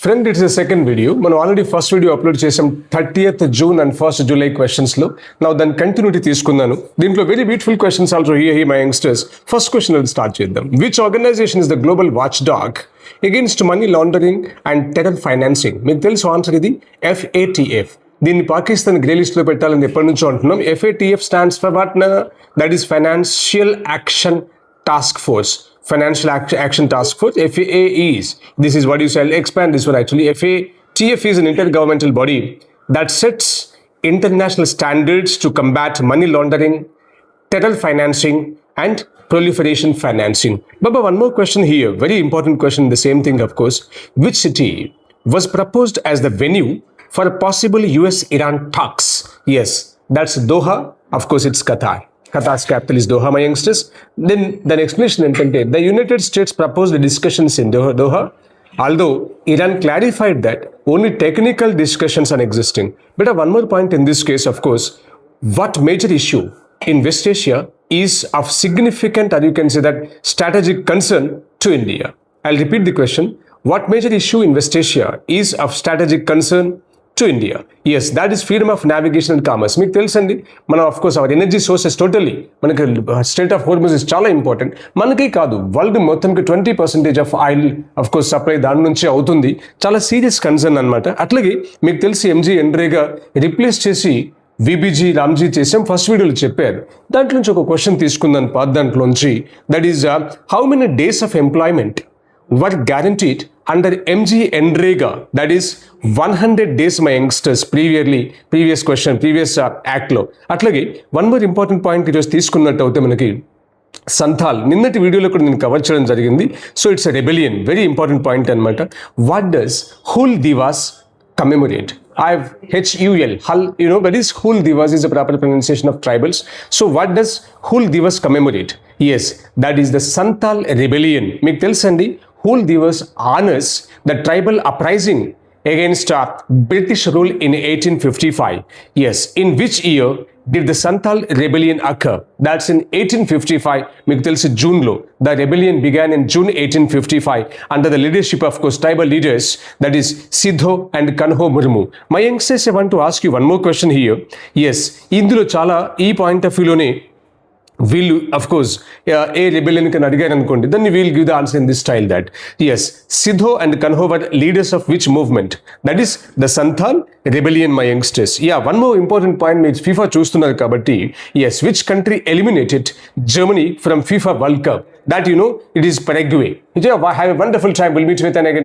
Friend, it's the second video. మనం already first video upload చేసాం 30th June and 1st July క్వశ్చన్స్లో. నా దాని continuity తీసుకున్నాను. దీంట్లో very beautiful questions also here my youngsters. First question start చేద్దాం. Which organization is the global watchdog against money laundering and terror financing? మీకు తెలుసు answer ఇది FATF. దీన్ని Pakistan grey లిస్ట్లో పెట్టాలని ఎప్పటి నుంచో అంటున్నాం. FATF stands for what? That is financial action task force. Financial Action Task Force, FAAEs. This is what you say. I'll expand this one actually. FATF is an intergovernmental body that sets international standards to combat money laundering, terror financing, and proliferation financing. Baba, one more question here. Very important question. The same thing, of course. Which city was proposed as the venue for a possible US-Iran talks? Yes, that's Doha. Of course, it's Qatar. Qatar's capital is Doha, my youngsters. Then the explanation intended, the United States proposed the discussions in Doha, although Iran clarified that only technical discussions are existing. But one more point in this case, of course, what major issue in West Asia is of significant, or you can say that strategic concern to India? I'll repeat the question. What major issue in West Asia is of strategic concern to India? Yes, that is freedom of navigation and commerce. మీకు తెలుసండి, మనం of course our energy sources totally మనకి strait of Hormuz is చాలా important. మనకే కాదు, world మొత్తంకి 20% of oil of course supply దాని నుంచి అవుతుంది. చాలా సీరియస్ కన్సర్న్ అనమాట. అట్లాగే మీకు తెలిసి MG ఎన్రేగా రిప్లేస్ చేసి VBG రామ్జీ చేసాం. ఫస్ట్ వీడియోలో చెప్పారు. దాంట్లో నుంచి ఒక క్వశ్చన్ తీసుకుందాను పాత దాంట్లోంచి. That is how many days of employment were guaranteed under MG Enrega? That is 100 days, my youngsters. Previous question, previous act లో. అట్లాగే వన్ మోర్ ఇంపార్టెంట్ పాయింట్ ఈరోజు తీసుకున్నట్టు అయితే మనకి సంథాల్ నిన్నటి వీడియోలో కూడా నేను కవర్ చేయడం జరిగింది. So it's a rebellion, very important point అనమాట. What does Hul Diwas commemorate? HUL, Hull, that is Hul Divas is the proper pronunciation of tribals. So what does Hul Divas commemorate? Yes, that is the Santhal rebellion. మీకు తెలుసండి, Hul Divas honors the tribal uprising against British rule in 1855. Yes, in which year did the Santhal rebellion occur? That's in 1855. మీకు తెలుసు జూన్లో. The rebellion began in June 1855 under the leadership of course tribal leaders, that is Sidho and Kanho Murmu. My youngsters, I want to ask you one more question here. Yes, ఇందులో చాలా ఈ point of వ్యూలోనే వీళ్ళు of course A rebellion కని అడిగారు అనుకోండి, then we'll give the answer in this style that yes, Sidho and Kanho were leaders of which movement? That is the Santhal rebellion, my youngsters. One more important point, మీరు FIFA చూస్తున్నారు కాబట్టి, yes, which country eliminated Germany from FIFA world cup? That it is Paraguay. Have a wonderful time. We'll meet with you again.